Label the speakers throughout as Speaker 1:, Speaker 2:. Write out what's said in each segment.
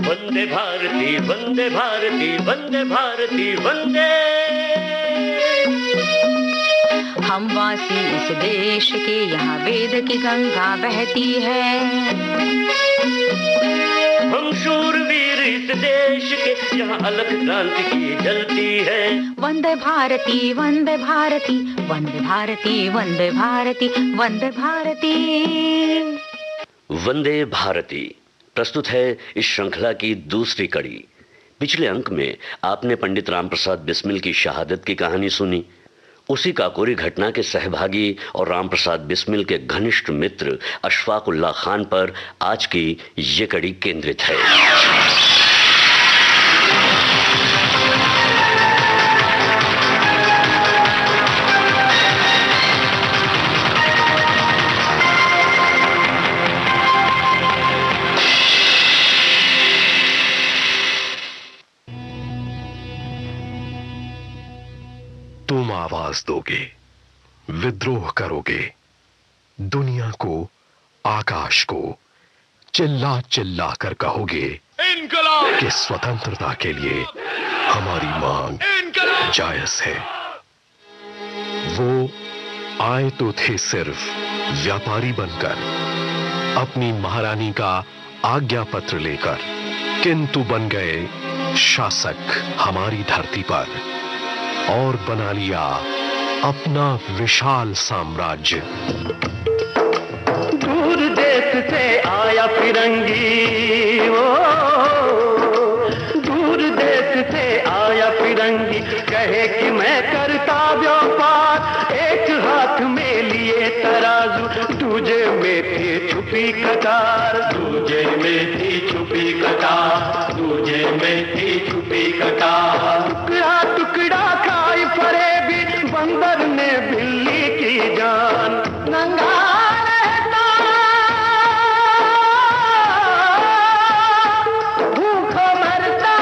Speaker 1: वंदे भारती वंदे भारती वंदे भारती वंदे।
Speaker 2: हम वासी इस देश के, यहाँ वेद की गंगा बहती है।
Speaker 1: हम शूरवीर इस देश के, यहाँ अलख क्रांति की जलती है।
Speaker 2: वंदे भारती वंदे भारती वंदे भारती वंदे भारती वंदे भारती।
Speaker 1: वंदे भारती प्रस्तुत है इस श्रृंखला की दूसरी कड़ी। पिछले अंक में आपने पंडित रामप्रसाद बिस्मिल की शहादत की कहानी सुनी। उसी काकोरी घटना के सहभागी और रामप्रसाद बिस्मिल के घनिष्ठ मित्र अशफाक उल्लाह खान पर आज की ये कड़ी केंद्रित है।
Speaker 3: तुम आवाज दोगे, विद्रोह करोगे, दुनिया को, आकाश को चिल्ला चिल्ला कर कहोगे इनकलाब कि स्वतंत्रता के लिए हमारी मांग जायज है। वो आए तो थे सिर्फ व्यापारी बनकर, अपनी महारानी का आज्ञा पत्र लेकर, किंतु बन गए शासक हमारी धरती पर और बना लिया अपना विशाल साम्राज्य।
Speaker 1: दूर देश से आया फिरंगी, ओ दूर देश से आया फिरंगी, कहे कि मैं करता व्यापार, एक हाथ में लिए तराजू, दूजे में थी छुपी कटार, दूजे में थी छुपी कटार, दूजे में थी छुपी कटार। टुकड़ा टुकड़ा खाई पड़े भी बंदर ने बिल्ली की जान, नंगा रहता भूख मरता,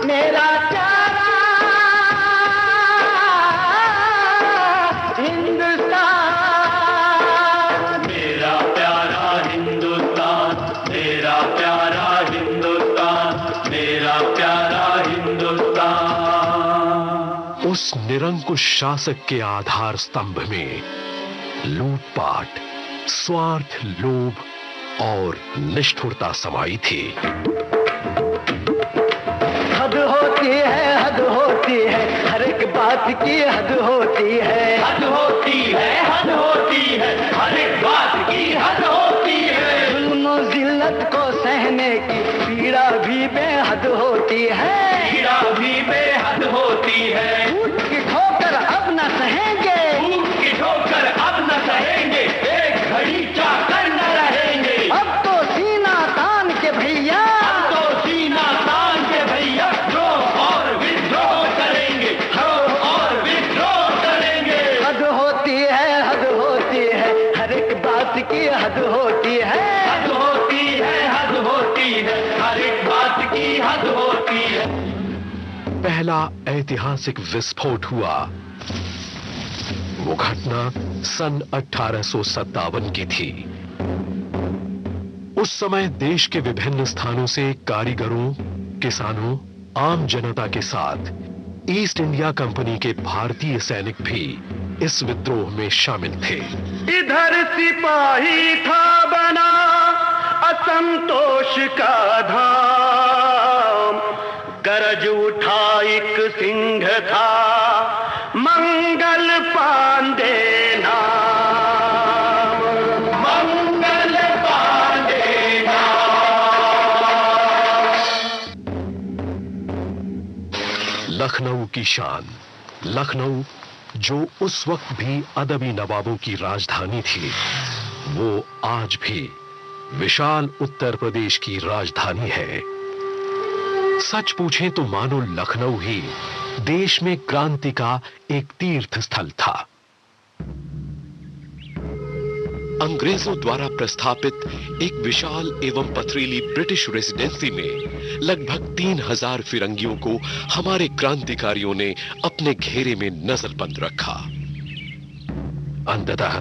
Speaker 1: मेरा प्यारा हिंदुस्तान, मेरा प्यारा हिंदुस्तान, मेरा प्यारा हिंदुस्तान, मेरा प्यारा हिंदुस्तान।
Speaker 3: उस निरंकुश शासक के आधार स्तंभ में लूटपाट, स्वार्थ, लोभ और निष्ठुरता समाई थी।
Speaker 1: हद होती है, हद होती है, हर एक बात की हद होती है, हद होती है, हद होती है, हर एक बात की हद होती है। जुल्म जिल्लत को सहने की पीड़ा भी बेहद होती है, पीड़ा भी बेहद होती है। ऊंट की ठोकर अब न सहेंगे, ऊंट की ठोकर अब न सहेंगे, एक घड़ी चाकर न रहेंगे। अब तो सीना तान के भैया, अब तो सीना तान के भैया, द्रोह और विद्रोह करेंगे, द्रोह और विद्रोह करेंगे। हद होती है, हद होती है, हर एक बात की हद होती है, हद होती है, हद होती है, हर एक बात की हद होती है।
Speaker 3: पहला ऐतिहासिक विस्फोट हुआ। वो घटना सन 1857 की थी। उस समय देश के विभिन्न स्थानों से कारीगरों, किसानों, आम जनता के साथ ईस्ट इंडिया कंपनी के भारतीय सैनिक भी इस विद्रोह में शामिल थे।
Speaker 1: इधर सिपाही था बना असंतोष का धाम, गरज उठा एक सिंह था मंगल पांडे नाम, मंगल पांडे नाम।
Speaker 3: लखनऊ की शान, लखनऊ जो उस वक्त भी अदबी नवाबों की राजधानी थी, वो आज भी विशाल उत्तर प्रदेश की राजधानी है। सच पूछें तो मानो लखनऊ ही देश में क्रांति का एक तीर्थ स्थल था। अंग्रेजों द्वारा प्रस्थापित एक विशाल एवं पथरीली ब्रिटिश रेजिडेंसी में लगभग 3000 फिरंगियों को हमारे क्रांतिकारियों ने अपने घेरे में नजरबंद रखा। अंततः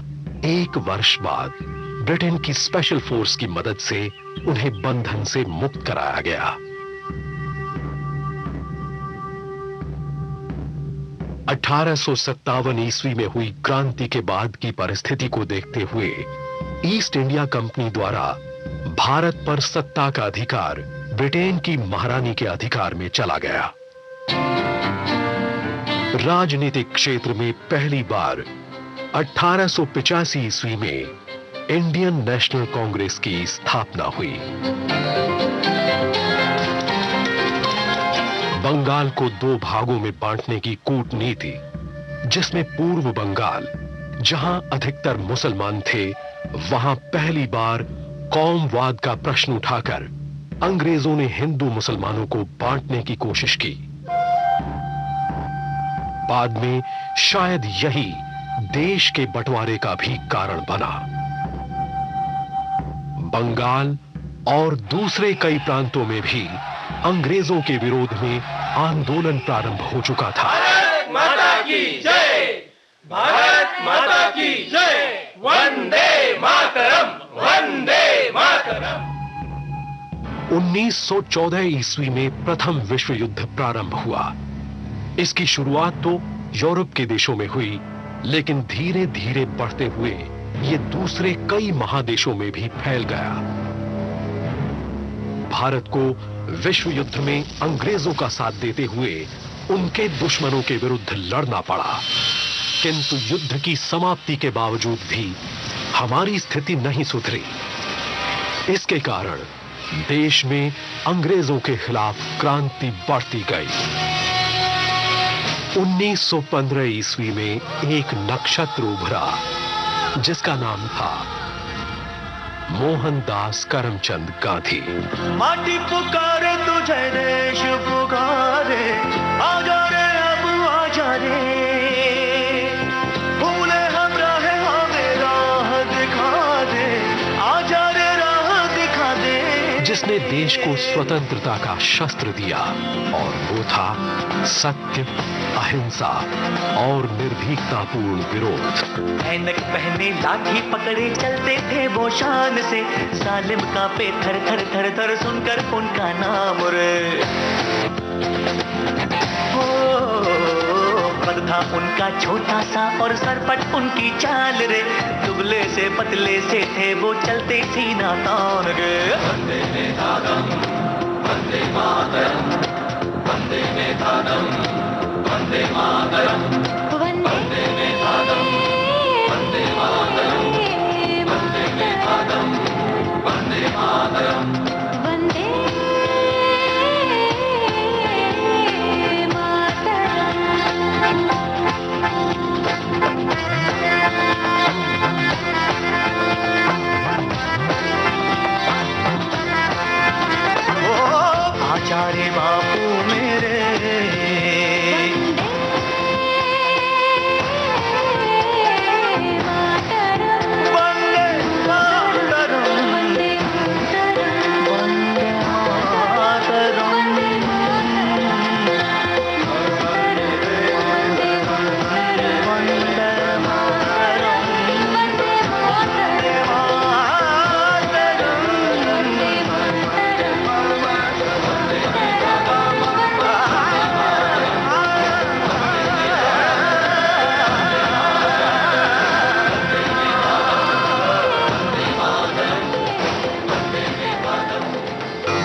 Speaker 3: एक वर्ष बाद ब्रिटेन की स्पेशल फोर्स की मदद से उन्हें बंधन से मुक्त कराया गया। 1857 ईस्वी में हुई क्रांति के बाद की परिस्थिति को देखते हुए ईस्ट इंडिया कंपनी द्वारा भारत पर सत्ता का अधिकार ब्रिटेन की महारानी के अधिकार में चला गया। राजनीतिक क्षेत्र में पहली बार 1885 ईस्वी में इंडियन नेशनल कांग्रेस की स्थापना हुई। बंगाल को दो भागों में बांटने की कूटनीति, जिसमें पूर्व बंगाल, जहां अधिकतर मुसलमान थे, वहां पहली बार कौमवाद का प्रश्न उठाकर अंग्रेजों ने हिंदू मुसलमानों को बांटने की कोशिश की। बाद में शायद यही देश के बंटवारे का भी कारण बना। बंगाल और दूसरे कई प्रांतों में भी अंग्रेजों के विरोध में आंदोलन प्रारंभ हो चुका था।
Speaker 4: भारत माता की जय, भारत माता की जय, वंदे मातरम, वंदे मातरम।
Speaker 3: 1914 ईस्वी में प्रथम विश्व युद्ध प्रारंभ हुआ। इसकी शुरुआत तो यूरोप के देशों में हुई, लेकिन धीरे धीरे बढ़ते हुए ये दूसरे कई महादेशों में भी फैल गया। भारत को विश्व युद्ध में अंग्रेजों का साथ देते हुए उनके दुश्मनों के विरुद्ध लड़ना पड़ा, किंतु युद्ध की समाप्ति के बावजूद भी हमारी स्थिति नहीं सुधरी। इसके कारण देश में अंग्रेजों के खिलाफ क्रांति बढ़ती गई। 1915 ईस्वी में एक नक्षत्र उभरा, जिसका नाम था मोहनदास करमचंद गांधी।
Speaker 1: माटी पुकारे तुझे, देश पुकारे, आजा रे अब आजा रे, भूले हम रहे हमें राह दिखा दे, आजा रे राह दिखा दे।
Speaker 3: जिसने देश को स्वतंत्रता का शस्त्र दिया, और वो था सत्य, अहिंसा और निर्भीकतापूर्ण विरोध।
Speaker 1: ऐनक पहने लाठी पकड़े चलते थे वो शान से, सालिम कांपे थर थर थर थर सुनकर उनका नाम रे। कद था उनका छोटा सा और सरपट उनकी चाल रे, दुबले से पतले से थे वो चलते सीना तान रे। वंदे मातरम, वंदे मातरम, वंदे मातरम, वंदे मातरम, वंदे मातरम, वंदे मातरम, वंदे मातरम, वंदे मातरम, वंदे आचार्य बापू मेरे,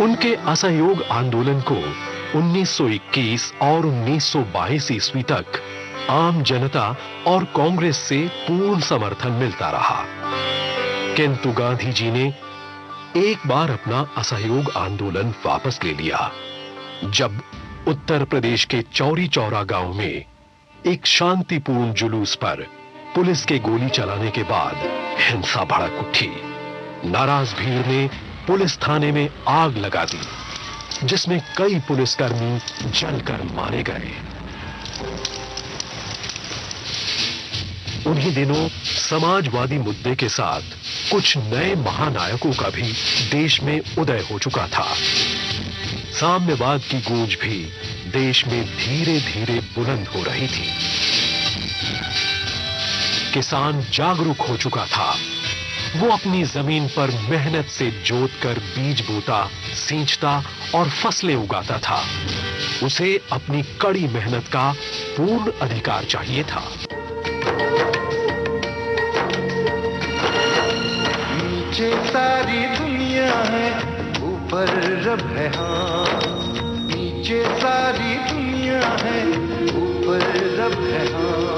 Speaker 3: उनके असहयोग आंदोलन को 1921 और 1922 ईस्वी तक आम जनता और कांग्रेस से पूर्ण समर्थन मिलता रहा, किंतु गांधी जी ने एक बार अपना असहयोग आंदोलन वापस ले लिया, जब उत्तर प्रदेश के चौरी चौरा गांव में एक शांतिपूर्ण जुलूस पर पुलिस के गोली चलाने के बाद हिंसा भड़क उठी। नाराज भीड़ ने पुलिस थाने में आग लगा दी, जिसमें कई पुलिसकर्मी जलकर मारे गए। उन्हीं दिनों समाजवादी मुद्दे के साथ कुछ नए महानायकों का भी देश में उदय हो चुका था। साम्यवाद की गूंज भी देश में धीरे धीरे बुलंद हो रही थी। किसान जागरूक हो चुका था वो अपनी जमीन पर मेहनत से जोतकर बीज बोता, सींचता और फसलें उगाता था। उसे अपनी कड़ी मेहनत का पूर्ण अधिकार चाहिए था।
Speaker 1: नीचे सारी दुनिया है, ऊपर रब है हाँ। नीचे सारी दुनिया है, ऊपर रब है हाँ।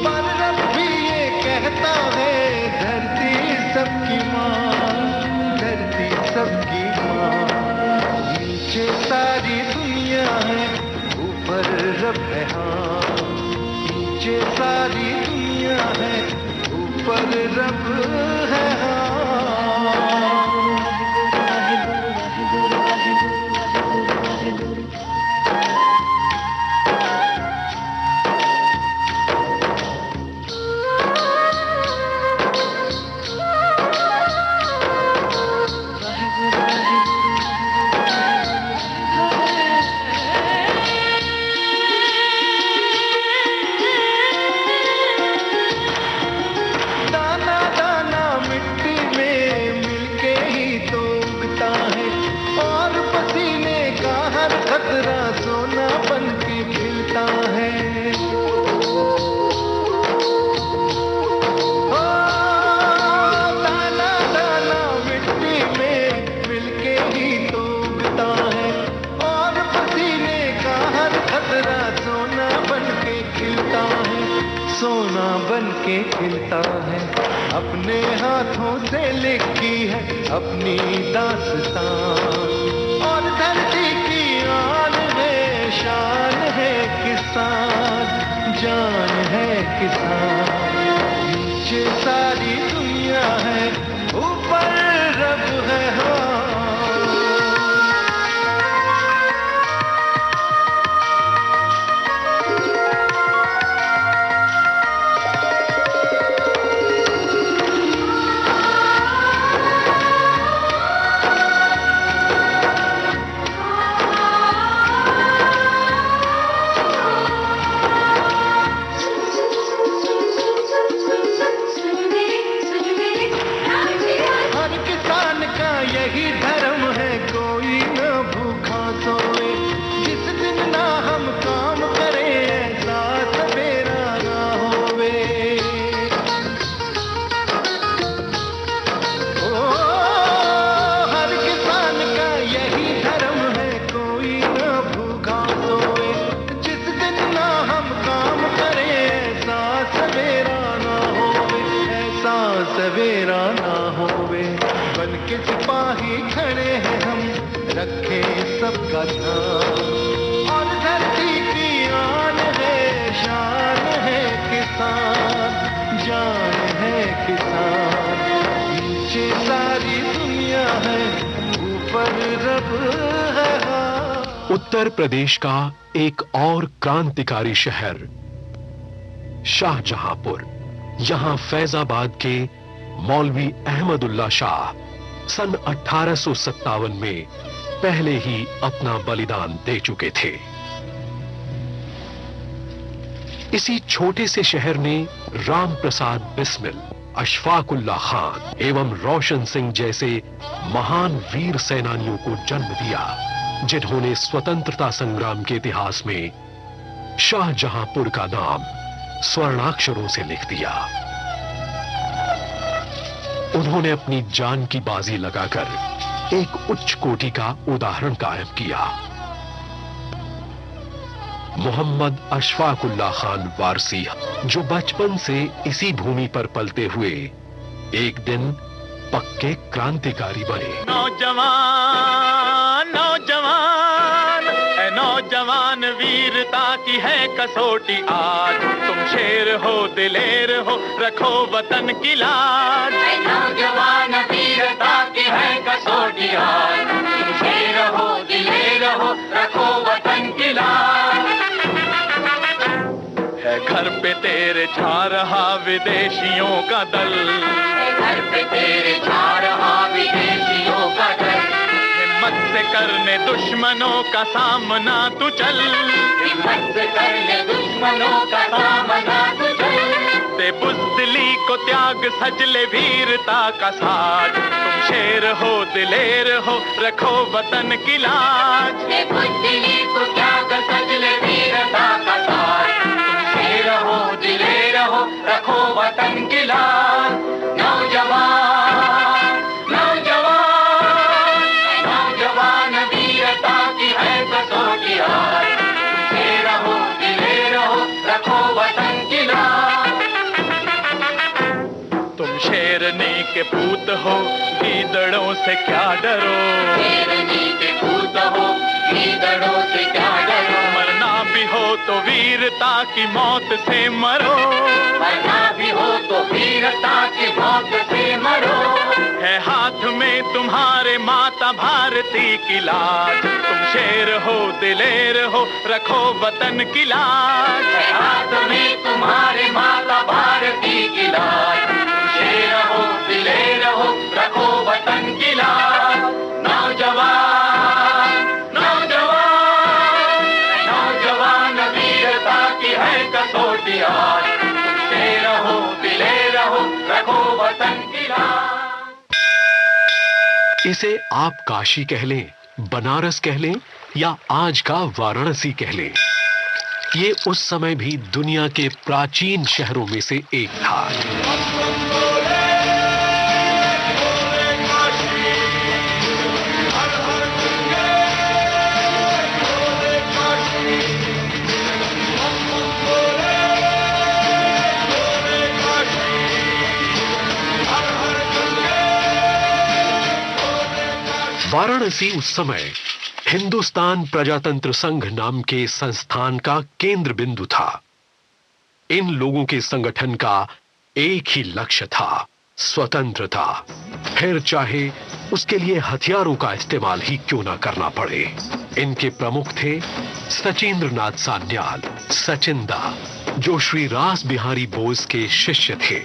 Speaker 1: पर रब भी ये कहता है, धरती सबकी माँ, धरती सबकी माँ। नीचे सारी दुनिया है, ऊपर रब है हाँ। नीचे सारी दुनिया है, ऊपर रब है हाँ। सोना बन के खिलता है, अपने हाथों से लिखी है अपनी दास्तां। और धरती की आन है, शान है किसान, जान है किसान। नीचे सारी दुनिया है, ऊपर रब है हाँ। यही धर्म है, कोई न भूखा सोए। जिस दिन ना हम काम करें, ऐसा सवेरा ना होवे। ओ हर किसान का यही धर्म है, कोई न भूखा सोए। जिस दिन ना हम काम करें, ऐसा सवेरा ना होवे, ऐसा सवेरा ना होवे। बन के सिपाही खड़े हैं हम, रखे सबका ध्यान। और धरती की आन है, शान है किसान, जान है किसान। नीचे सारी दुनिया है, ऊपर रब है हाँ।
Speaker 3: उत्तर प्रदेश का एक और क्रांतिकारी शहर शाहजहांपुर। यहां फैजाबाद के मौलवी अहमदुल्ला शाह सन 1857 में पहले ही अपना बलिदान दे चुके थे। इसी छोटे से शहर ने राम प्रसाद बिस्मिल, अशफाकुल्ला खान एवं रोशन सिंह जैसे महान वीर सेनानियों को जन्म दिया, जिन्होंने स्वतंत्रता संग्राम के इतिहास में शाहजहांपुर का नाम स्वर्णाक्षरों से लिख दिया। उन्होंने अपनी जान की बाजी लगाकर एक उच्च कोटि का उदाहरण कायम किया। मोहम्मद अशफाकुल्ला खान वारसी, जो बचपन से इसी भूमि पर पलते हुए एक दिन पक्के क्रांतिकारी बने।
Speaker 4: नौजवान नौजवान है, नौजवान वीरता की है कसौटी आज। तुम शेर हो दिलेर हो, रखो वतन की लाज।
Speaker 5: नौजवान वीरता की है कसौटी आज। तुम शेर हो दिलेर हो, रखो वतन की लाज।
Speaker 4: है घर पे तेरे छा रहा विदेशियों का दल,
Speaker 5: घर पे तेरे छा रहा विदेशियों का दल।
Speaker 4: हिम्मत से करने दुश्मनों का सामना तू चल,
Speaker 5: हिम्मत से करने दुश्मनों का सामना तू चल।
Speaker 4: दे बुज़दिली को त्याग, सजले वीरता का साज। तुम शेर हो दिलेर हो, रखो वतन की लाज।
Speaker 5: दे बुज़दिली को त्याग, सजले वीरता का साज। तुम शेर हो दिलेर हो, रखो वतन की लाज। नौजवान नौजवान नौजवान वीरता की है कसौटी आज। तुम शेर हो दिलेर हो, रखो वतन की लाज।
Speaker 4: तुम शेरनी के पूत हो, गीदड़ों से क्या डरो।
Speaker 5: शेरनी के पूत हो, गीदड़ों से क्या डरो।
Speaker 4: मरना भी हो तो वीरता की मौत से मरो।
Speaker 5: मरना भी हो तो वीरता की मौत से मरो।
Speaker 4: है हाथ में तुम्हारे माता भारती की लाज। तुम शेर हो दिलेर हो, रखो वतन की लाज।
Speaker 5: है हाथ में तुम्हारे माता भारती की लाज। तुम शेर हो दिलेर हो, रखो वतन की लाज। नौजवान नौजवान नौजवान वीरता की है कसौटी आज। तुम शेर हो दिलेर हो, रखो वतन की लाज।
Speaker 3: इसे आप काशी कह लें, बनारस कह लें या आज का वाराणसी कह लें, ये उस समय भी दुनिया के प्राचीन शहरों में से एक था। वाराणसी उस समय हिंदुस्तान प्रजातंत्र संघ नाम के संस्थान का केंद्र बिंदु था। इन लोगों के संगठन का एक ही लक्ष्य था, स्वतंत्रता, फिर चाहे उसके लिए हथियारों का इस्तेमाल ही क्यों ना करना पड़े। इनके प्रमुख थे सचिंद्र नाथ सान्याल, सचिंदा, जो श्री रास बिहारी बोस के शिष्य थे।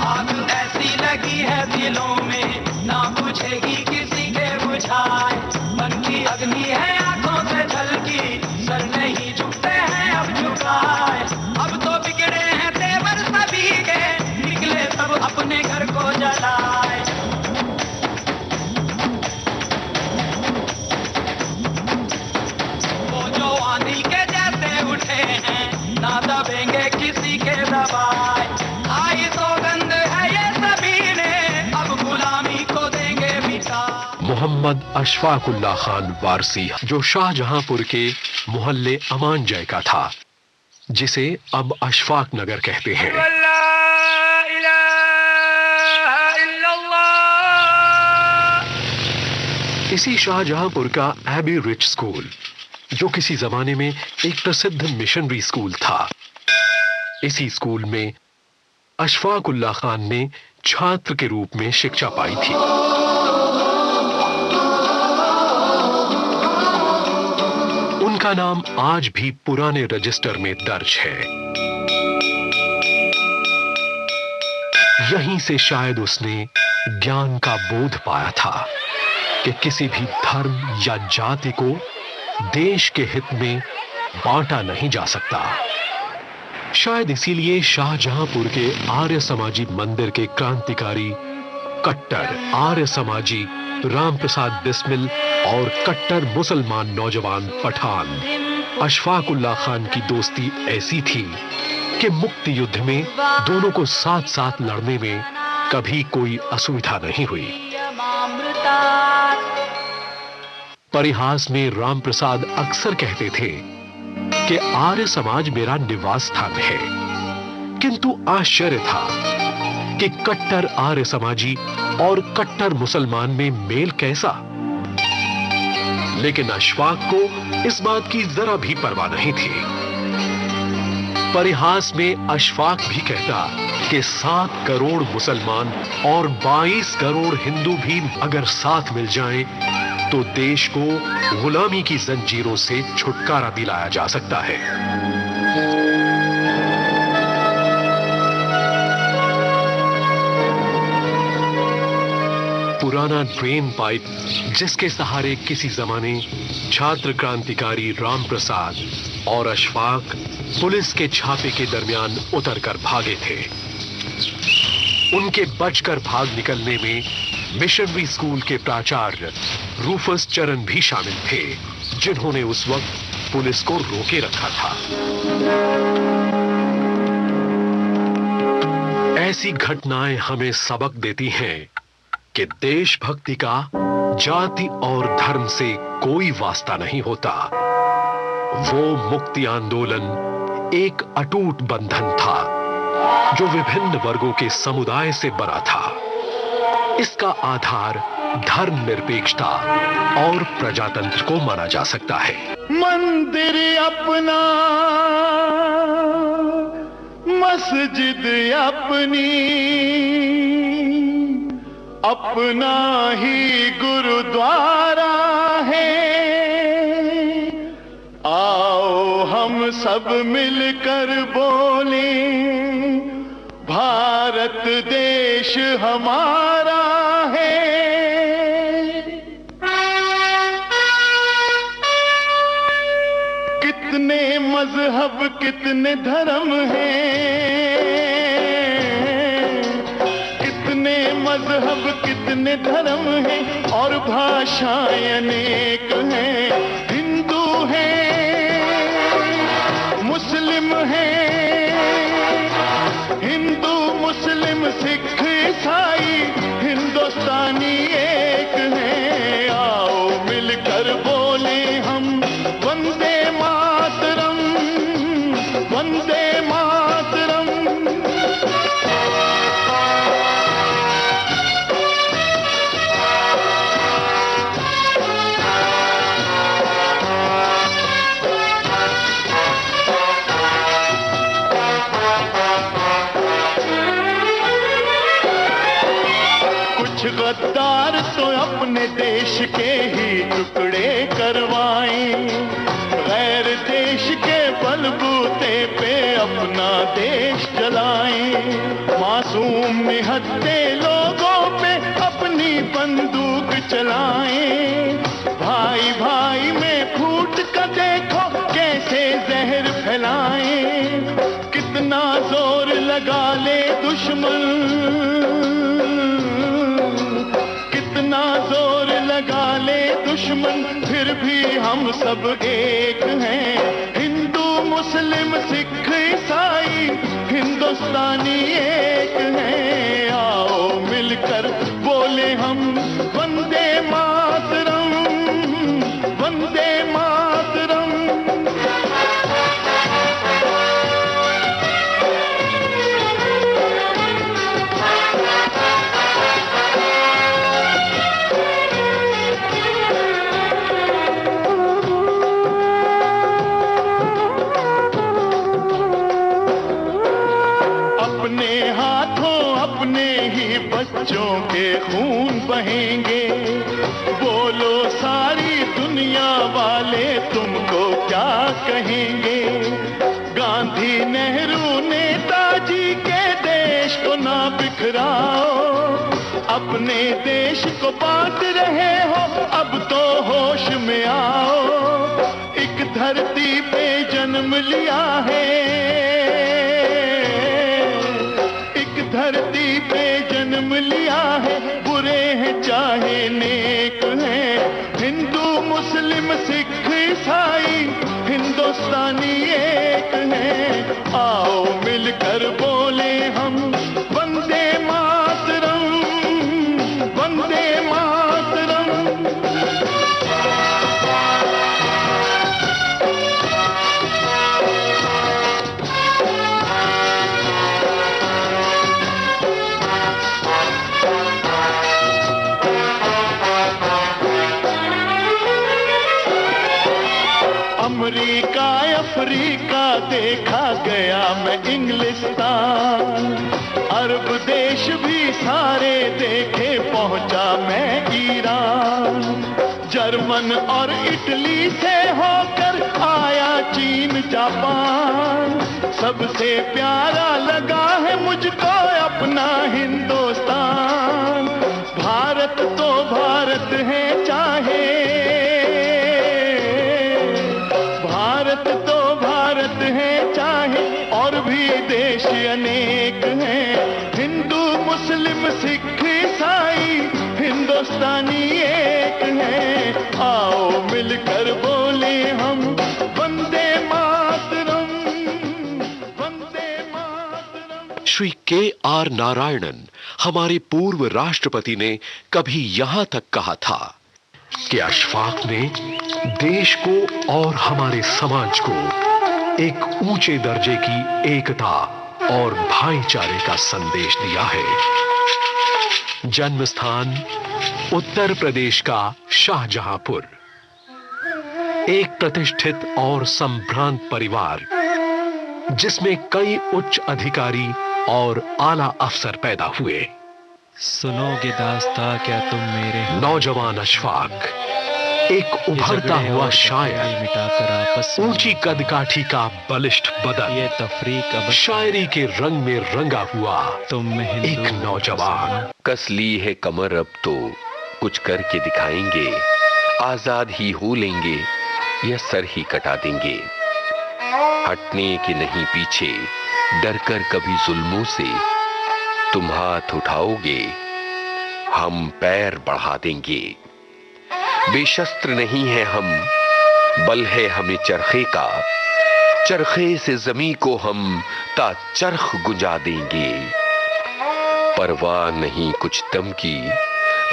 Speaker 1: आग ऐसी लगी है दिलों में, ना बुझेगी किसी के बुझाए। मन की अग्नि है आंखों से झलकी, सर नहीं झुकते हैं अब झुकाए। अब तो बिगड़े हैं तेवर सभी के, निकले सब अपने घर को जलाए। वो जो आंधी के जैसे उठे हैं, ना दबेंगे किसी के दबाए। आई सौगंध है ये सभी ने, अब गुलामी को देंगे मिटा।
Speaker 3: मोहम्मद अशफाकुल्ला खान वारसी, जो शाहजहांपुर के मोहल्ले अमान जय का था, जिसे अब अशफाक नगर कहते हैं। इसी शाहजहांपुर का एबी रिच स्कूल, जो किसी जमाने में एक प्रसिद्ध मिशनरी स्कूल था, इसी स्कूल में अशफाकुल्ला खान ने छात्र के रूप में शिक्षा पाई थी। उनका नाम आज भी पुराने रजिस्टर में दर्ज है। यहीं से शायद उसने ज्ञान का बोध पाया था कि किसी भी धर्म या जाति को देश के हित में बांटा नहीं जा सकता। शायद इसीलिए शाहजहांपुर के आर्य समाजी मंदिर के क्रांतिकारी कट्टर आर्य समाजी रामप्रसाद बिस्मिल और कट्टर मुसलमान नौजवान पठान अशफाकुल्ला खान की दोस्ती ऐसी थी कि मुक्ति युद्ध में दोनों को साथ साथ लड़ने में कभी कोई असुविधा नहीं हुई। परिहास में रामप्रसाद अक्सर कहते थे कि आर्य समाज मेरा निवास स्थान है, किंतु आश्चर्य था कि कट्टर आर्य समाजी और कट्टर मुसलमान में मेल कैसा। लेकिन अशफाक को इस बात की जरा भी परवाह नहीं थी। परिहास में अशफाक भी कहता कि 7 करोड़ मुसलमान और 22 करोड़ हिंदू भी अगर साथ मिल जाएं, तो देश को गुलामी की जंजीरों से छुटकारा दिलाया जा सकता है। पुराना ड्रेन पाइप जिसके सहारे किसी जमाने छात्र क्रांतिकारी राम प्रसाद और अशफाक पुलिस के छापे के दरमियान उतरकर भागे थे। उनके बचकर भाग निकलने में मिशनरी स्कूल के प्राचार्य रूफस चरण भी शामिल थे, जिन्होंने उस वक्त पुलिस को रोके रखा था। ऐसी घटनाएं हमें सबक देती हैं कि देशभक्ति का जाति और धर्म से कोई वास्ता नहीं होता। वो मुक्ति आंदोलन एक अटूट बंधन था जो विभिन्न वर्गों के समुदाय से बना था। इसका आधार धर्मनिरपेक्षता और प्रजातंत्र को माना जा सकता है।
Speaker 6: मंदिर अपना, मस्जिद अपनी, अपना ही गुरुद्वारा है। आओ हम सब मिलकर बोले, भारत देश हमारा है। कितने मजहब कितने धर्म हैं, कितने मजहब कितने धर्म हैं और भाषाएं अनेक हैं। हिंदू हैं, मुस्लिम हैं, हिंदू मुस्लिम सिख ईसाई हिंदुस्तानी एक हैं। आओ मिलकर बोले हम वंदे मातरम, वंदे मातरम। गद्दार तो अपने देश के ही टुकड़े करवाएं, गैर देश के बलबूते पे अपना देश जलाएं। मासूम निहत्थे लोगों पे अपनी बंदूक चलाएं। भाई भाई में फूट कर देखो कैसे जहर फैलाएं। कितना जोर लगा ले दुश्मन, कितना जोर लगा ले दुश्मन, फिर भी हम सब एक हैं। हिंदू मुस्लिम सिख ईसाई हिंदुस्तानी एक हैं। आओ मिलकर बोले हम वंदे मातरम, वंदे मातरम। अपने हाथों अपने ही बच्चों के खून बहेंगे। बोलो सारी दुनिया वाले तुमको क्या कहेंगे। गांधी नेहरू नेताजी के देश को ना बिखराओ। अपने देश को बांट रहे हो, अब तो होश में आओ। एक धरती पे जन्म लिया है, धरती पे जन्म लिया है। बुरे हैं चाहे नेक हैं, हिंदू मुस्लिम सिख ईसाई हिंदुस्तानी एक हैं। आओ मिलकर बोले हम वंदे मातरम, वंदे मातरम। अमेरिका अफ्रीका देखा गया मैं इंग्लिस्तान। अरब देश भी सारे देखे पहुंचा मैं ईरान। जर्मन और इटली से होकर आया चीन जापान। सबसे प्यारा लगा है मुझको अपना हिंदुस्तान। भारत तो है चाहे, भारत तो भारत है चाहे, और भी देश अनेक हैं। हिंदू मुस्लिम सिख ईसाई हिंदुस्तानी एक हैं। आओ मिलकर बोले हम वंदे मातरम, वंदे मातरम।
Speaker 3: श्री के.आर. नारायणन, हमारे पूर्व राष्ट्रपति ने कभी यहां तक कहा था कि अशफाक ने देश को और हमारे समाज को एक ऊंचे दर्जे की एकता और भाईचारे का संदेश दिया है। जन्म स्थान उत्तर प्रदेश का शाहजहांपुर, एक प्रतिष्ठित और संभ्रांत परिवार जिसमें कई उच्च अधिकारी और आला अफसर पैदा हुए।
Speaker 7: सुनोगे दास्तां क्या तुम मेरे,
Speaker 3: नौजवान अशफाक एक उभरता हुआ शायर,
Speaker 7: मिटाकर आपस में
Speaker 3: ऊंची कदकाठी का बलिष्ठ बदन,
Speaker 7: ये तफरीक अब
Speaker 3: शायरी के रंग में रंगा हुआ
Speaker 7: तुम में हिंदू
Speaker 3: एक नौजवान।
Speaker 8: कस ली है कमर अब तो कुछ करके दिखाएंगे, आजाद ही हो लेंगे या सर ही कटा देंगे। हटने के नहीं पीछे डर कर कभी जुल्मों से, तुम हाथ उठाओगे हम पैर बढ़ा देंगे। बेशस्त्र नहीं है हम, बल है हमें चरखे का, चरखे से जमी को हम ता चरख गुंजा देंगे। परवाह नहीं कुछ दम की,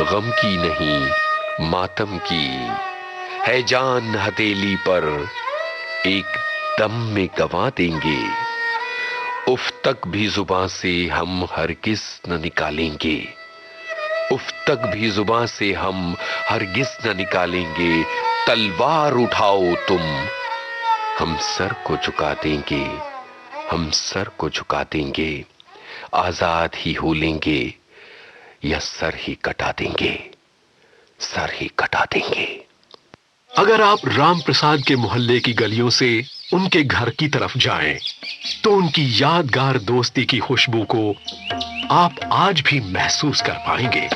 Speaker 8: गम की नहीं मातम की, है जान हथेली पर एक दम में गंवा देंगे। उफ तक भी जुबान से हम हरगिज न निकालेंगे, उफ तक भी जुबान से हम हरगिज न निकालेंगे। तलवार उठाओ तुम, हम सर को झुका देंगे, हम सर को झुका देंगे। आजाद ही हो लेंगे या सर ही कटा देंगे, सर ही कटा देंगे।
Speaker 3: अगर आप राम प्रसाद के मोहल्ले की गलियों से उनके घर की तरफ जाएं, तो उनकी यादगार दोस्ती की खुशबू को आप आज भी महसूस कर पाएंगे।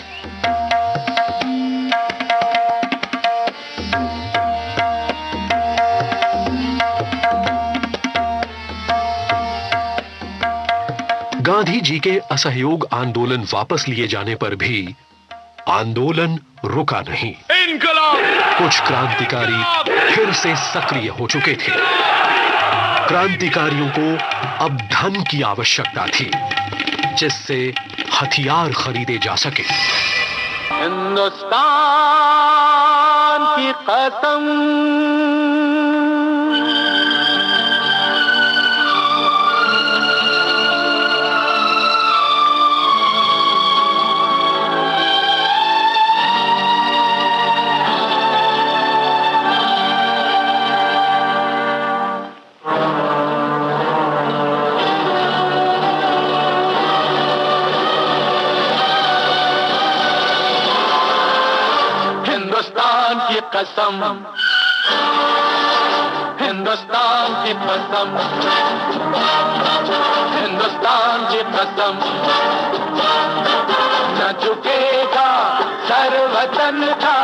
Speaker 3: गांधी जी के असहयोग आंदोलन वापस लिए जाने पर भी आंदोलन रुका नहीं। कुछ क्रांतिकारी फिर से सक्रिय हो चुके थे। क्रांतिकारियों को अब धन की आवश्यकता थी, जिससे हथियार खरीदे जा सके।
Speaker 4: हिंदुस्तान की कसम, हिंदुस्तान की कसम, हिंदुस्तान की कसम, हिंदुस्तान की कसम, न झुकेगा सर वतन का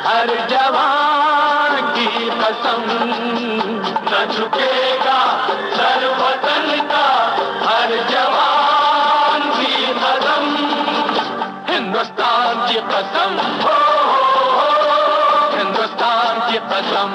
Speaker 4: हर जवान की कसम, न झुकेगा सर वतन का हर जवान की कसम। हिंदुस्तान की कसम, हिंदुस्तान की कसम।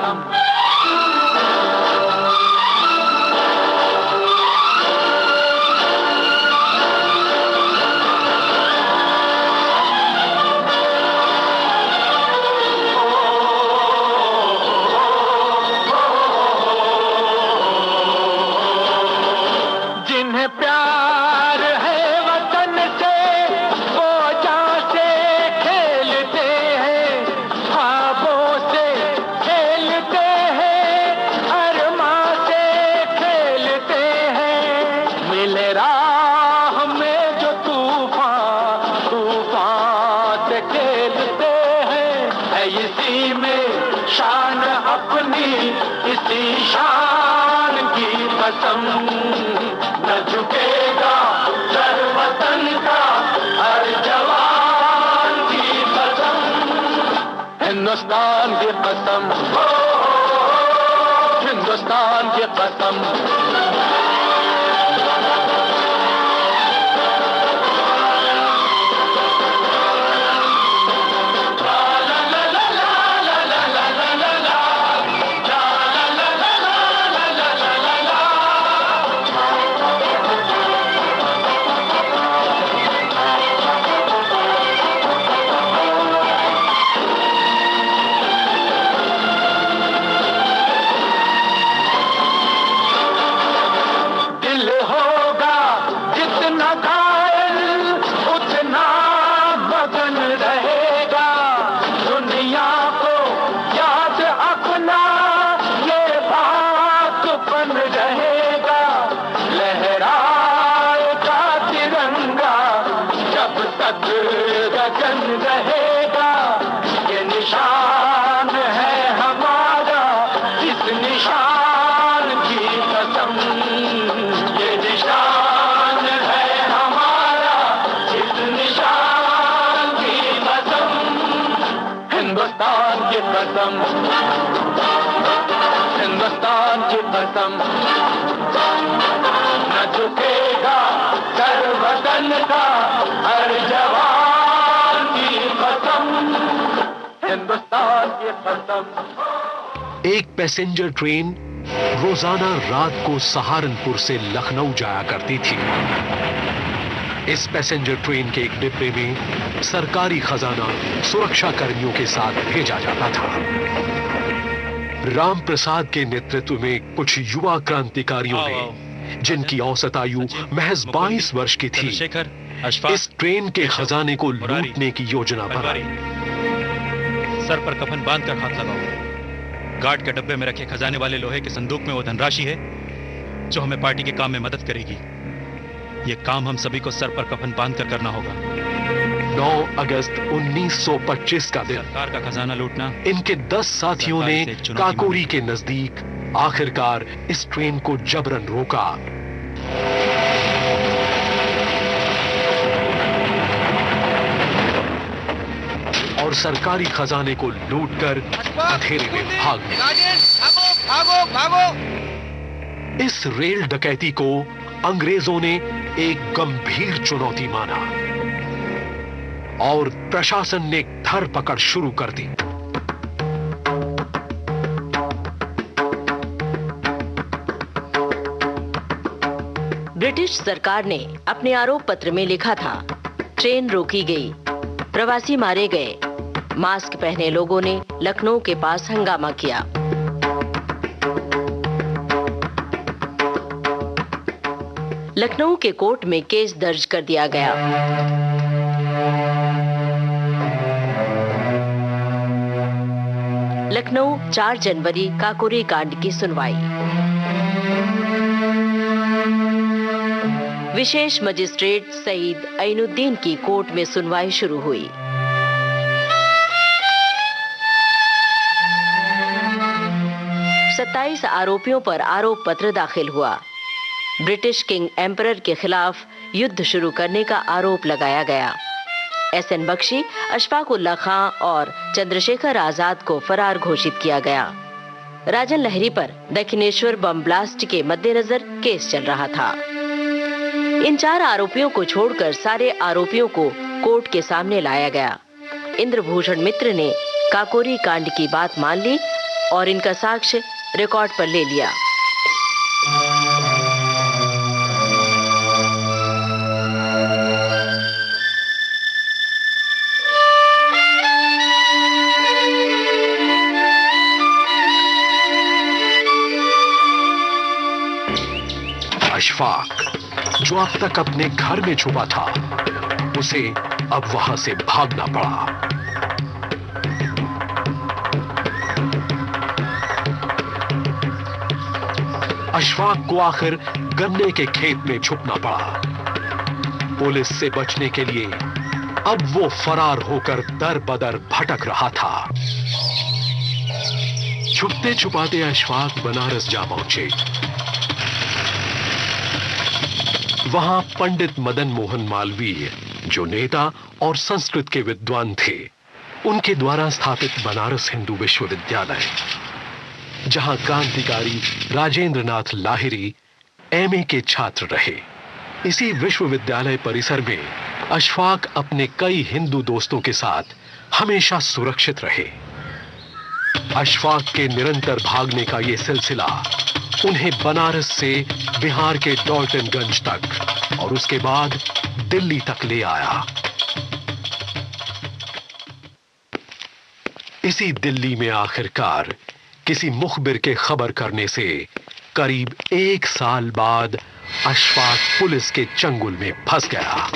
Speaker 4: जिन्हें प्यार है वतन से, वो जान से खेलते हैं, ख्वाबों से खेलते हैं, अरमां से खेलते हैं। मिले राह में जो तूफान, तूफान से खेलते हैं। है इसी में शान अपनी, इसी शान की कसम, न झुकेगा सर वतन का हर जवान की कसम।
Speaker 5: हिंदुस्तान की कसम, हिंदुस्तान की कसम। हिंदुस्तान की कसम, न झुकेगा सर वतन का हर जवान की कसम, हिंदुस्तान की कसम।
Speaker 3: एक पैसेंजर ट्रेन रोजाना रात को सहारनपुर से लखनऊ जाया करती थी। इस पैसेंजर ट्रेन के एक डिब्बे में सरकारी खजाना सुरक्षा कर्मियों के साथ भेजा जाता था। राम प्रसाद के नेतृत्व में कुछ युवा क्रांतिकारियों ने, जिनकी औसत आयु महज 22 वर्ष की थी, इस ट्रेन के खजाने को लूटने की योजना बनाई।
Speaker 7: सर पर कफन बांधकर हाथ लगाओ। गार्ड के डब्बे में रखे खजाने वाले लोहे के संदूक में वो धनराशि है जो हमें पार्टी के काम में मदद करेगी। ये काम हम सभी को सर पर कफन बांधकर करना होगा।
Speaker 3: 9 अगस्त 1925 का दिन
Speaker 7: सरकार का खजाना लूटना।
Speaker 3: इनके 10 साथियों ने काकोरी के नजदीक आखिरकार इस ट्रेन को जबरन रोका। और सरकारी खजाने को लूटकर अंधेरे में भाग गए।
Speaker 1: भागो भागो।
Speaker 3: इस रेल डकैती को अंग्रेजों ने एक गंभीर चुनौती माना और प्रशासन ने धरपकड़ शुरू कर दी।
Speaker 9: ब्रिटिश सरकार ने अपने आरोप पत्र में लिखा था, ट्रेन रोकी गई, प्रवासी मारे गए, मास्क पहने लोगों ने लखनऊ के पास हंगामा किया। लखनऊ के कोर्ट में केस दर्ज कर दिया गया। लखनऊ 4 जनवरी काकोरी कांड की सुनवाई। विशेष मजिस्ट्रेट सईद ऐनुद्दीन की कोर्ट में सुनवाई शुरू हुई। सत्ताईस आरोपियों पर आरोप पत्र दाखिल हुआ। ब्रिटिश किंग एम्परर के खिलाफ युद्ध शुरू करने का आरोप लगाया गया। एसएन बख्शी, अशफाक उल्लाह खां और चंद्रशेखर आजाद को फरार घोषित किया गया। राजन लहरी पर दक्षिणेश्वर बम ब्लास्ट के मद्देनजर केस चल रहा था। इन 4 आरोपियों को छोड़कर सारे आरोपियों को कोर्ट के सामने लाया गया। इंद्रभूषण मित्र ने काकोरी कांड की बात मान ली और इनका साक्ष्य रिकॉर्ड पर ले लिया।
Speaker 3: अशफाक, जो अब तक अपने घर में छुपा था, उसे अब वहां से भागना पड़ा। अशफाक को आखिर गन्ने के खेत में छुपना पड़ा। पुलिस से बचने के लिए अब वो फरार होकर दर बदर भटक रहा था। छुपते छुपाते अशफाक बनारस जा पहुंचे। वहां पंडित मदन मोहन मालवीय, जो नेता और संस्कृत के विद्वान थे, उनके द्वारा स्थापित बनारस हिंदू विश्वविद्यालय, जहां क्रांतिकारी राजेंद्रनाथ लाहिरी एमए के छात्र रहे। इसी विश्वविद्यालय परिसर में अशफाक अपने कई हिंदू दोस्तों के साथ हमेशा सुरक्षित रहे। अशफाक के निरंतर भागने का यह सिलसिला उन्हें बनारस से बिहार के डॉल्टनगंज तक और उसके बाद दिल्ली तक ले आया। इसी दिल्ली में आखिरकार किसी मुखबिर के खबर करने से करीब 1 साल बाद अशफाक पुलिस के चंगुल में फंस गया।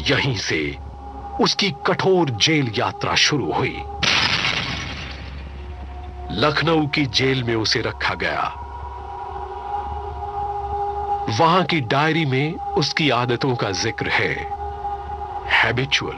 Speaker 3: यहीं से उसकी कठोर जेल यात्रा शुरू हुई। लखनऊ की जेल में उसे रखा गया। वहां की डायरी में उसकी आदतों का जिक्र है, हैबिचुअल।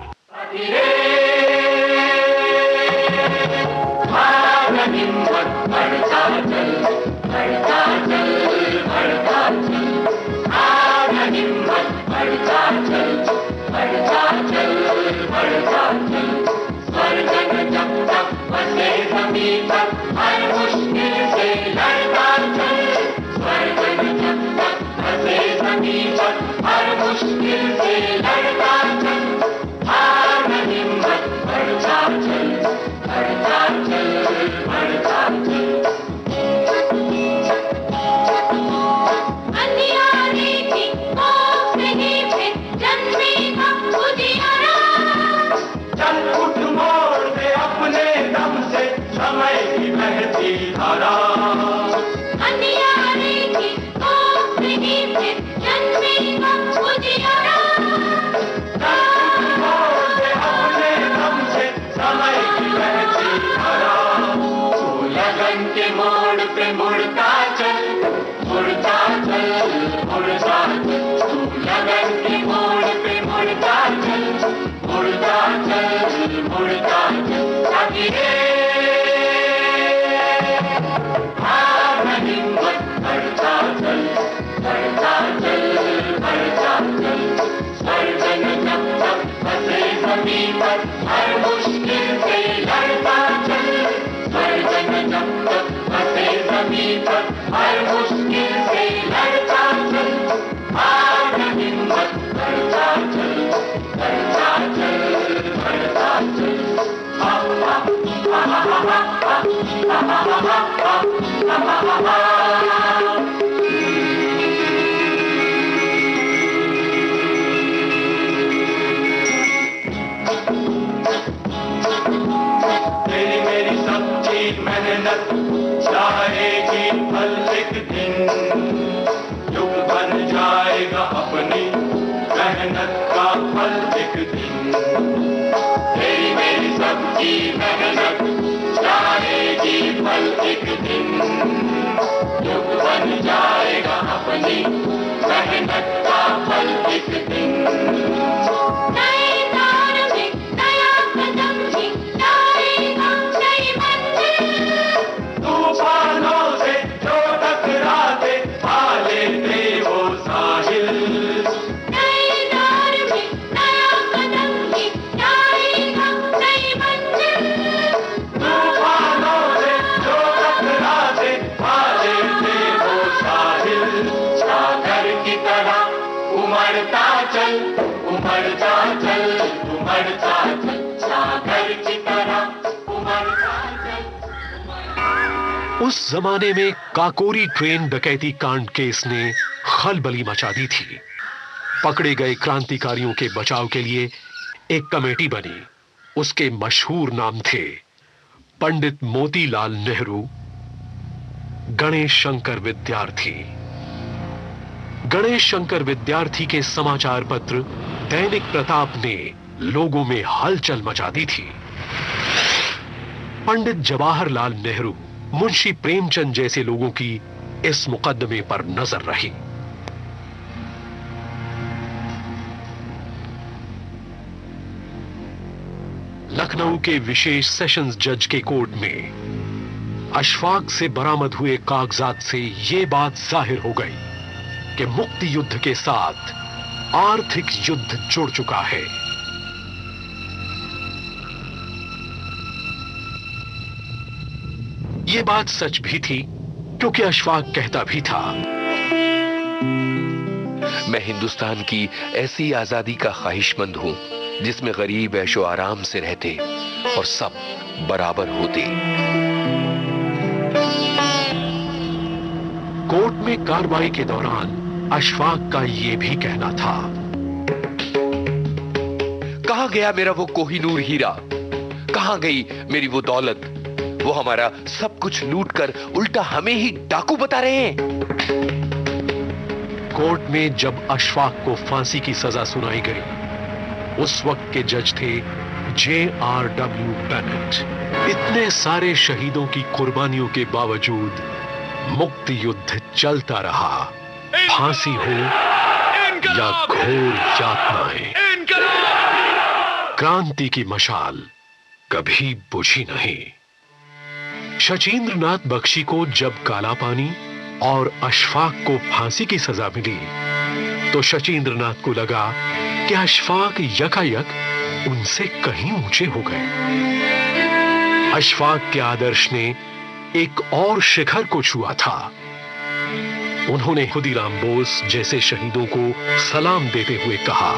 Speaker 3: उस जमाने में काकोरी ट्रेन डकैती कांड केस ने खलबली मचा दी थी। पकड़े गए क्रांतिकारियों के बचाव के लिए एक कमेटी बनी। उसके मशहूर नाम थे पंडित मोतीलाल नेहरू, गणेश शंकर विद्यार्थी। गणेश शंकर विद्यार्थी के समाचार पत्र दैनिक प्रताप ने लोगों में हलचल मचा दी थी। पंडित जवाहरलाल नेहरू, मुंशी प्रेमचंद जैसे लोगों की इस मुकदमे पर नजर रही। लखनऊ के विशेष सेशंस जज के कोर्ट में अशफाक से बरामद हुए कागजात से यह बात जाहिर हो गई कि मुक्ति युद्ध के साथ आर्थिक युद्ध जुड़ चुका है। यह बात सच भी थी, क्योंकि अशफाक कहता भी था,
Speaker 8: मैं हिंदुस्तान की ऐसी आजादी का ख्वाहिशमंद हूं जिसमें गरीब ऐशो आराम से रहते और सब बराबर होते।
Speaker 3: कोर्ट में कार्रवाई के दौरान अशफाक का यह भी कहना था,
Speaker 8: कहां गया मेरा वो कोहिनूर हीरा, कहां गई मेरी वो दौलत? वो हमारा सब कुछ लूट कर उल्टा हमें ही डाकू बता रहे हैं।
Speaker 3: कोर्ट में जब अशफाक को फांसी की सजा सुनाई गई, उस वक्त के जज थे J.R.W. बेनेट। इतने सारे शहीदों की कुर्बानियों के बावजूद मुक्ति युद्ध चलता रहा, फांसी हो या घोर यातनाएं। क्रांति की मशाल कभी बुझी नहीं। शचींद्र नाथ बख्शी को जब काला पानी और अशफाक को फांसी की सजा मिली, तो शचींद्र नाथ को लगा कि अशफाक यकायक उनसे कहीं ऊंचे हो गए। अशफाक के आदर्श ने एक और शिखर को छुआ था। उन्होंने खुदीराम बोस जैसे शहीदों को सलाम देते हुए कहा,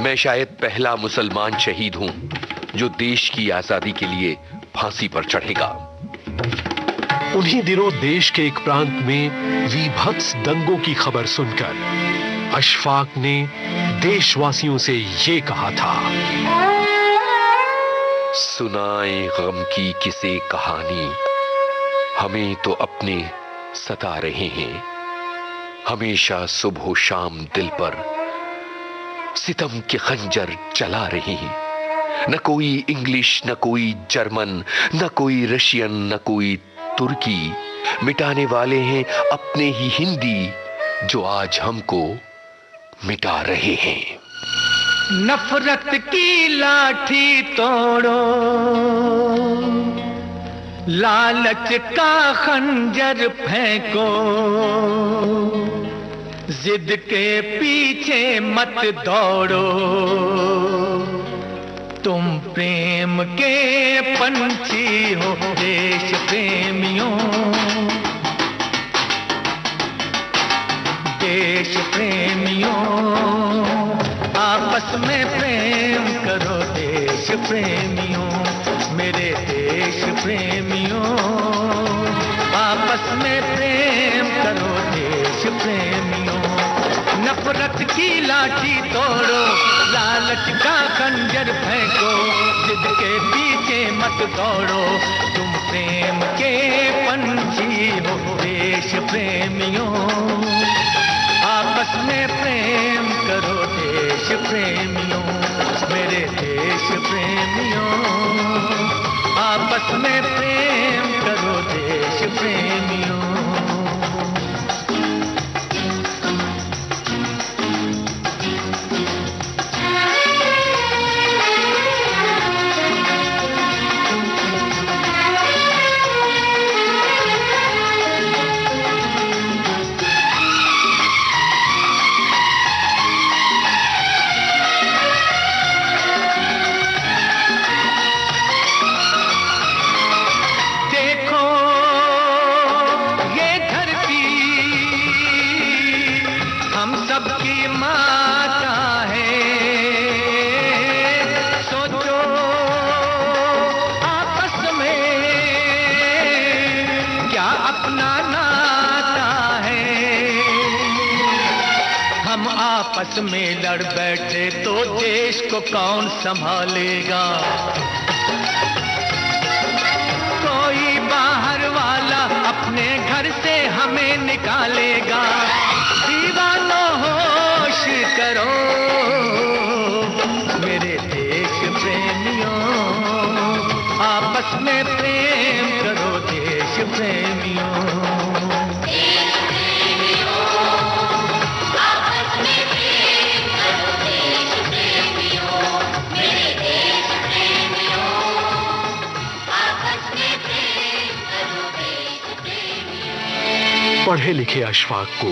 Speaker 8: मैं शायद पहला मुसलमान शहीद हूं जो देश की आजादी के लिए फांसी पर चढ़ेगा।
Speaker 3: उन्हीं दिनों देश के एक प्रांत में वीभत्स दंगों की खबर सुनकर अशफाक ने देशवासियों से ये कहा था,
Speaker 8: सुनाए गम की किसे कहानी, हमें तो अपने सता रहे हैं। हमेशा सुबह शाम दिल पर सितम के खंजर चला रहे हैं। न कोई इंग्लिश, न कोई जर्मन, न कोई रशियन, न कोई तुर्की, मिटाने वाले हैं अपने ही हिंदी जो आज हमको मिटा रहे हैं।
Speaker 1: नफरत की लाठी तोड़ो, लालच का खंजर फेंको, जिद के पीछे मत दौड़ो, तुम प्रेम के पंछी हो देश प्रेमियों, देश प्रेमियों, आपस में प्रेम करो देश प्रेमियों, मेरे देश प्रेमियों, आपस में प्रेम करो देश प्रेमियों। नफरत की लाठी तोड़ो, लालच का खंजर फेंको, जिद के पीछे मत दौड़ो, तुम प्रेम के पंछी हो देश प्रेमियों, आपस में प्रेम करो देश प्रेमियों, मेरे देश प्रेमियों, आपस में प्रेम करो देश प्रेमियों। आपस में लड़ बैठे तो देश को कौन संभालेगा, कोई बाहर वाला अपने घर से हमें निकालेगा। दीवानों होश करो मेरे देश प्रेमियों, आपस में प्रेम करो देश प्रेमियों।
Speaker 3: पढ़े लिखे अशफाक को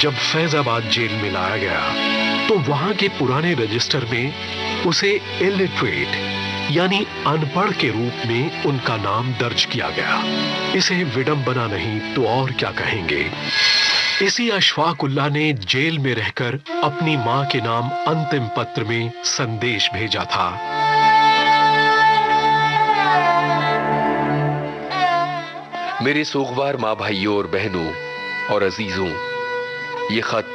Speaker 3: जब फैजाबाद जेल में लाया गया तो वहां के पुराने रजिस्टर में उसे इलिटरेट यानी अनपढ़ के रूप में उनका नाम दर्ज किया गया। इसे विडंबना नहीं तो और क्या कहेंगे। इसी अशफाक उल्लाह ने जेल में रहकर अपनी मां के नाम अंतिम पत्र में संदेश भेजा था।
Speaker 8: मेरे सोगवार माँ भाइयों और बहनों और अजीजों, ये खत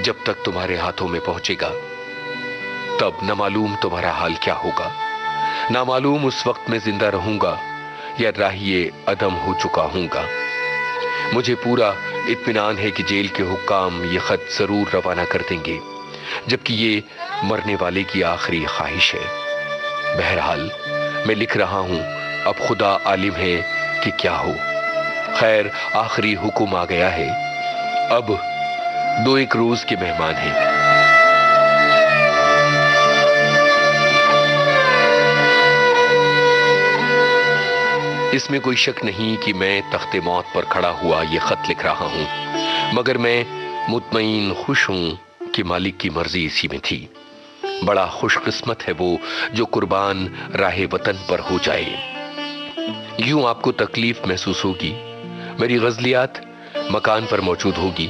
Speaker 8: जब तक तुम्हारे हाथों में पहुंचेगा तब न मालूम तुम्हारा हाल क्या होगा, ना मालूम उस वक्त मैं जिंदा रहूंगा या राहिए अदम हो चुका हूंगा। मुझे पूरा इत्मीनान है कि जेल के हुक्काम ये खत जरूर रवाना कर देंगे, जबकि ये मरने वाले की आखिरी ख्वाहिश है। बहरहाल मैं लिख रहा हूं, अब खुदा आलिम है कि क्या हो। खैर, आखिरी हुक्म आ गया है, अब 2-1 रोज के मेहमान हैं। इसमें कोई शक नहीं कि मैं तख्ते मौत पर खड़ा हुआ ये खत लिख रहा हूं, मगर मैं मुतमईन खुश हूं कि मालिक की मर्जी इसी में थी। बड़ा खुशकिस्मत है वो जो कुर्बान राहे वतन पर हो जाए। यूं आपको तकलीफ महसूस होगी, मेरी गजलियात मकान पर मौजूद होगी,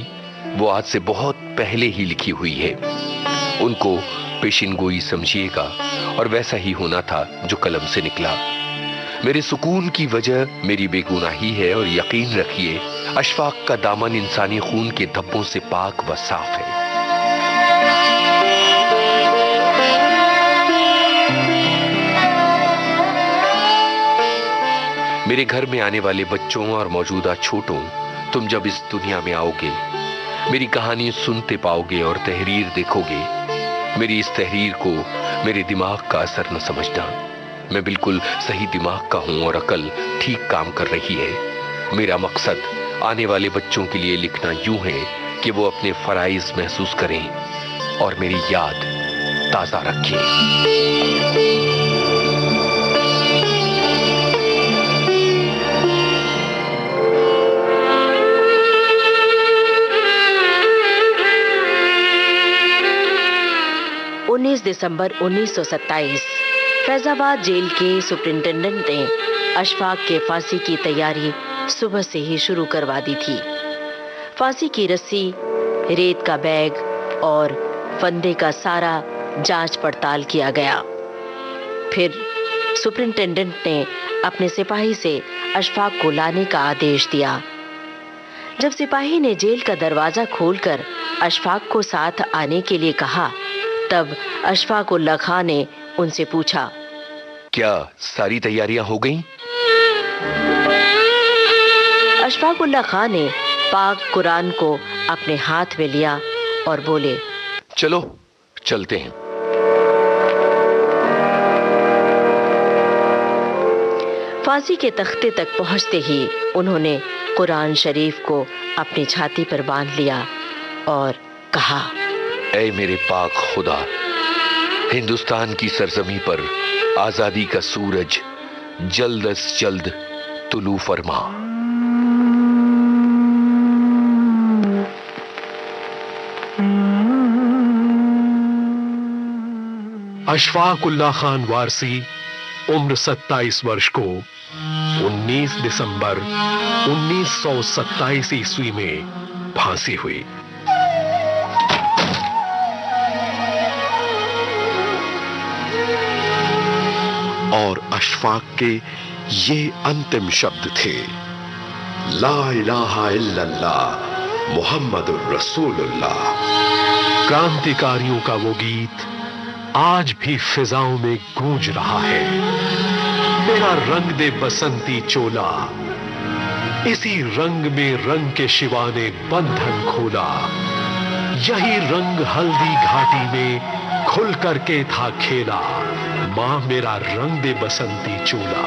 Speaker 8: वो आज से बहुत पहले ही लिखी हुई है। उनको पेशिनगोई समझिएगा और वैसा ही होना था जो कलम से निकला। मेरे सुकून की वजह मेरी बेगुनाही है और यकीन रखिए अशफाक का दामन इंसानी खून के धब्बों से पाक व साफ है। मेरे घर में आने वाले बच्चों और मौजूदा छोटों, तुम जब इस दुनिया में आओगे मेरी कहानी सुनते पाओगे और तहरीर देखोगे। मेरी इस तहरीर को मेरे दिमाग का असर न समझना। मैं बिल्कुल सही दिमाग का हूं और अकल ठीक काम कर रही है। मेरा मकसद आने वाले बच्चों के लिए लिखना यूं है कि वो अपने फराइज महसूस करें और मेरी याद ताजा रखें।
Speaker 9: 19 दिसंबर 1927 फैजाबाद जेल के सुपरिंटेंडेंट ने अशफाक के फांसी की तैयारी सुबह से ही शुरू करवा दी थी। फांसी की रस्सी, रेत का बैग और फंदे का सारा जांच पड़ताल किया गया। फिर सुपरिंटेंडेंट ने अपने सिपाही से अशफाक को लाने का आदेश दिया। जब सिपाही ने जेल का दरवाजा खोलकर अशफाक को साथ आने के लिए कहा, तब अशफाक उल्लाह खां ने उनसे पूछा,
Speaker 8: क्या सारी तैयारियां हो गईं?
Speaker 9: अशफाक उल्लाह खां ने पाक कुरान को अपने हाथ में लिया और बोले,
Speaker 8: चलो चलते हैं।
Speaker 9: फांसी के तख्ते तक पहुंचते ही उन्होंने कुरान शरीफ को अपनी छाती पर बांध लिया और कहा,
Speaker 8: ऐ मेरे पाक खुदा, हिंदुस्तान की सरजमी पर आजादी का सूरज जल्द अज जल्द तुलू फरमा।
Speaker 3: अशफाक उल्लाह खान वारसी उम्र 27 वर्ष को 19 दिसंबर 1927 ईस्वी में फांसी हुई। और अशफाक के ये अंतिम शब्द थे, ला इलाहा इल्लल्लाह मुहम्मदुर रसूलुल्लाह। क्रांतिकारियों का वो गीत आज भी फिजाओं में गूंज रहा है। मेरा रंग दे बसंती चोला, इसी रंग में रंग के शिवा ने बंधन खोला। यही रंग हल्दी घाटी में खुल करके था खेला। माँ मेरा रंग दे बसंती चोला,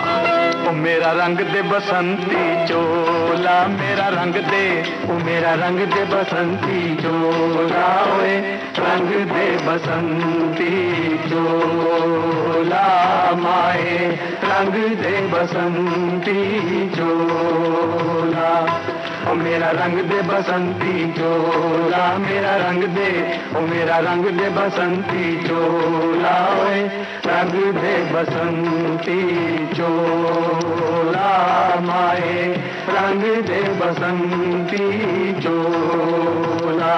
Speaker 1: ओ मेरा रंग दे बसंती चोला, मेरा रंग दे, ओ मेरा रंग दे बसंती चोला, ओए रंग दे बसंती चोला, माए रंग दे बसंती चोला। ओ मेरा रंग दे बसंती चोला, मेरा रंग दे, ओ मेरा रंग दे बसंती चोला, ओए रंग दे बसंती चोला माए, रंग दे बसंती चोला।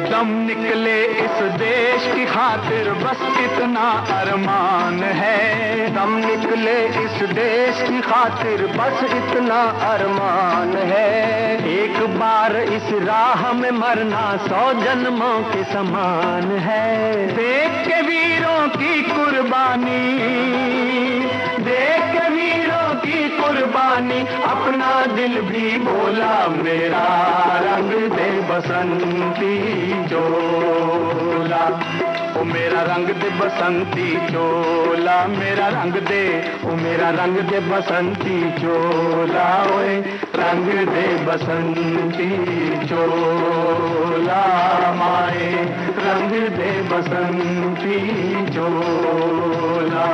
Speaker 1: दम निकले इस देश की खातिर बस इतना अरमान है, दम निकले इस देश की खातिर बस इतना अरमान है, एक बार इस राह में मरना 100 जन्मों के समान है। देख के वीरों की कुर्बानी, देख के वीरों की कुर्बानी, अपना दिल भी बोला मेरा रंग दे बसंती चोला, ओ मेरा रंग दे बसंती चोला, मेरा रंग दे, ओ मेरा रंग दे बसंती चोला, ओए रंग दे बसंती चोला माए, रंग दे बसंती चोला।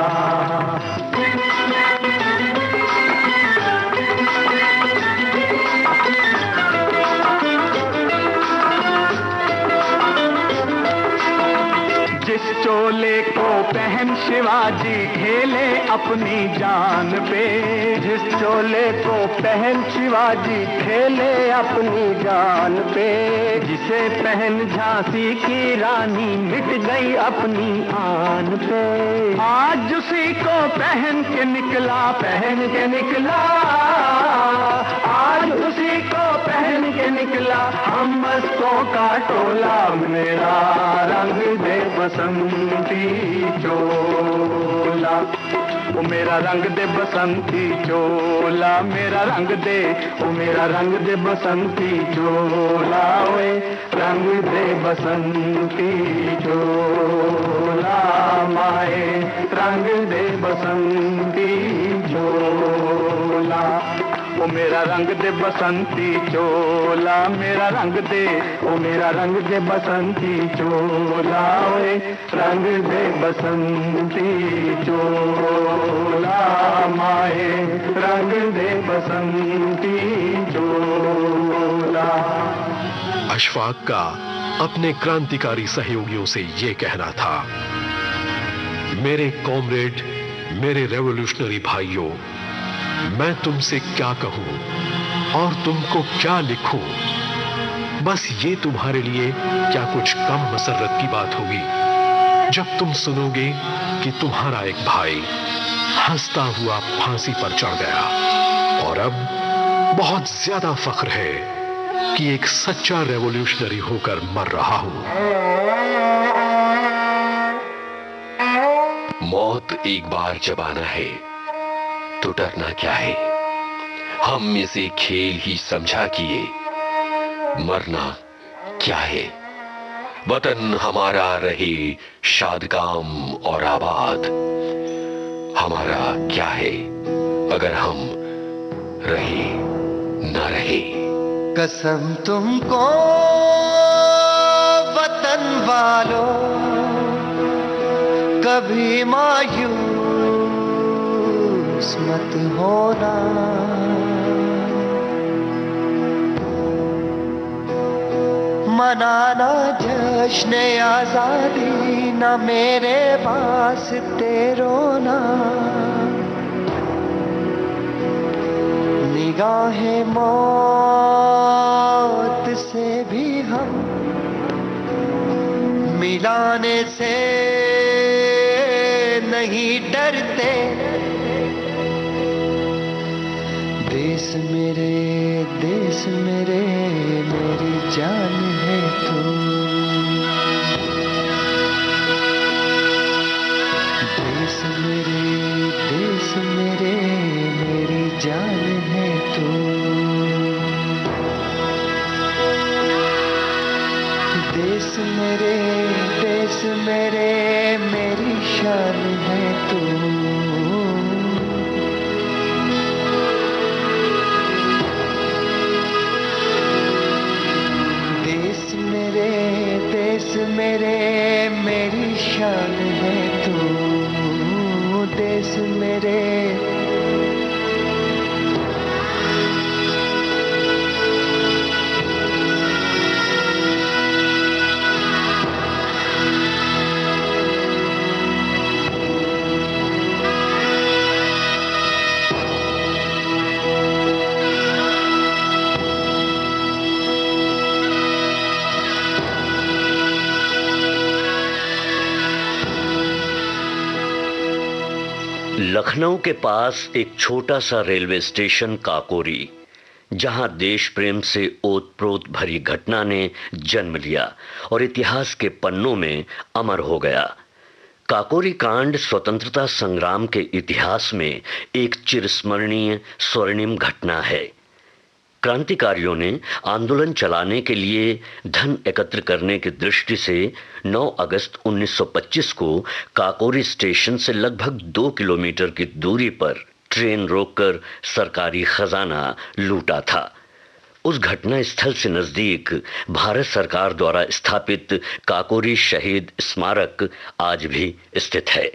Speaker 1: जिस चोले को पहन शिवाजी खेले अपनी जान पे, जिस चोले को पहन शिवाजी खेले अपनी जान पे, जिसे पहन झांसी की रानी मिट गई अपनी आन पे, आज उसी को पहन के निकला, पहन के निकला, आज उसी को पहन के निकला हम मस्तों का टोला, मेरा रंग दे बसंती चोला, ओ मेरा रंग दे बसंती चोला, मेरा रंग दे, ओ मेरा रंग दे बसंती चोला, ओए रंग दे बसंती चोला माए, रंग दे बसंती चोला, ओ मेरा रंग दे बसंती चोला, मेरा रंग दे, ओ मेरा रंग दे बसंती चोला, ओए रंग दे बसंती चोला माए, रंग दे बसंती चोला।
Speaker 3: अशफाक का अपने क्रांतिकारी सहयोगियों से ये कहना था, मेरे कॉमरेड, मेरे रेवोल्यूशनरी भाइयों, मैं तुमसे क्या कहूं और तुमको क्या लिखूं, बस ये तुम्हारे लिए क्या कुछ कम मसरत की बात होगी जब तुम सुनोगे कि तुम्हारा एक भाई हंसता हुआ फांसी पर चढ़ गया, और अब बहुत ज्यादा फख्र है कि एक सच्चा रेवोल्यूशनरी होकर मर रहा हूं।
Speaker 8: मौत एक बार जब आना है तो डरना क्या है, हम इसे खेल ही समझा किए, मरना क्या है, वतन हमारा रहे शादकाम और आबाद, हमारा क्या है अगर हम रहे न रहे।
Speaker 1: कसम तुमको वतन वालों, कभी मायूस मत होना, मनाना जश्न आजादी न मेरे वास्ते रोना, निगाहे मौत से भी हम मिलाने से नहीं डरते, देश मेरे, देश मेरे, मेरी जान है तू, देश मेरे, देश मेरे, मेरी जान है तू, देश मेरे, देश मेरे, मेरी शान है तू, देश मेरे, देश मेरे।
Speaker 10: लखनऊ के पास एक छोटा सा रेलवे स्टेशन काकोरी, जहां देश प्रेम से ओतप्रोत भरी घटना ने जन्म लिया और इतिहास के पन्नों में अमर हो गया। काकोरी कांड स्वतंत्रता संग्राम के इतिहास में एक चिरस्मरणीय स्वर्णिम घटना है। क्रांतिकारियों ने आंदोलन चलाने के लिए धन एकत्र करने की दृष्टि से 9 अगस्त 1925 को काकोरी स्टेशन से लगभग 2 किलोमीटर की दूरी पर ट्रेन रोककर सरकारी खजाना लूटा था। उस घटना स्थल से नजदीक भारत सरकार द्वारा स्थापित काकोरी शहीद स्मारक आज भी स्थित है।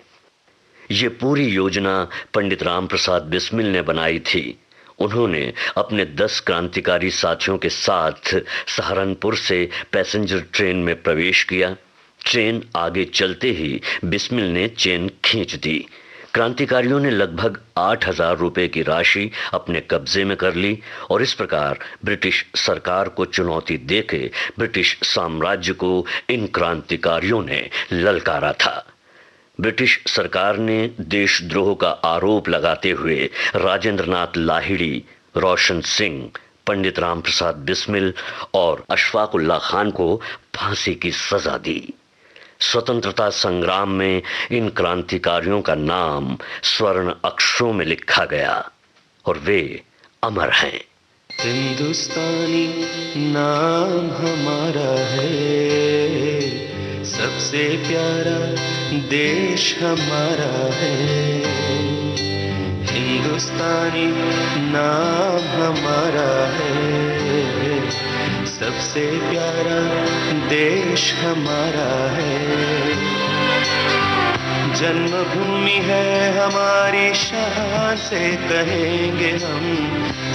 Speaker 10: ये पूरी योजना पंडित राम प्रसाद बिस्मिल ने बनाई थी। उन्होंने अपने 10 क्रांतिकारी साथियों के साथ सहारनपुर से पैसेंजर ट्रेन में प्रवेश किया। ट्रेन आगे चलते ही बिस्मिल ने चेन खींच दी। क्रांतिकारियों ने लगभग 8,000 रुपए की राशि अपने कब्जे में कर ली और इस प्रकार ब्रिटिश सरकार को चुनौती देके ब्रिटिश साम्राज्य को इन क्रांतिकारियों ने ललकारा था। ब्रिटिश सरकार ने देशद्रोह का आरोप लगाते हुए राजेंद्र नाथ लाहिड़ी, रोशन सिंह, पंडित राम प्रसाद बिस्मिल और अशफाक उल्लाह खान को फांसी की सजा दी। स्वतंत्रता संग्राम में इन क्रांतिकारियों का नाम स्वर्ण अक्षरों में लिखा गया और वे अमर हैं।
Speaker 1: हिंदुस्तानी नाम हमारा है, सबसे प्यारा देश हमारा है। हिंदुस्तानी नाम हमारा है, सबसे प्यारा देश हमारा है। जन्मभूमि है हमारी, शान से कहेंगे हम,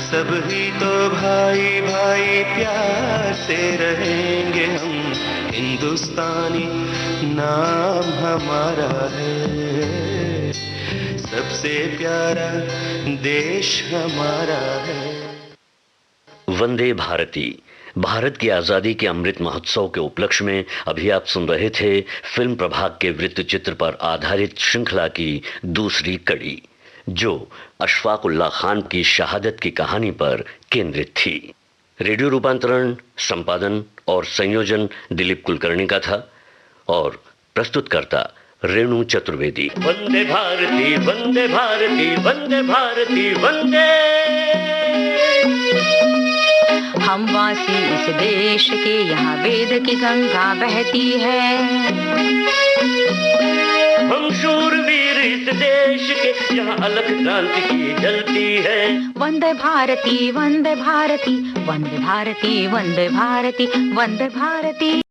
Speaker 1: सब ही तो भाई भाई प्यार से रहेंगे हम। हिंदुस्तानी नाम हमारा है, सबसे प्यारा देश हमारा है।
Speaker 10: वंदे भारती, भारत की आजादी के अमृत महोत्सव के उपलक्ष्य में अभी आप सुन रहे थे फिल्म प्रभाग के वृत्त चित्र पर आधारित श्रृंखला की दूसरी कड़ी, जो अशफाक उल्लाह खान की शहादत की कहानी पर केंद्रित थी। रेडियो रूपांतरण, संपादन और संयोजन दिलीप कुलकर्णी का था और प्रस्तुतकर्ता रेणु चतुर्वेदी। वंदे भारती वंदे भारती वंदे भारती वंदे।
Speaker 2: हम वासी इस देश के, यहाँ वेद की गंगा बहती है।
Speaker 10: हम शूरवीर इस देश के, यहाँ अलख क्रांति की जलती है।
Speaker 2: वंदे भारती वंदे भारती वंदे भारती वंदे भारती वंदे भारती।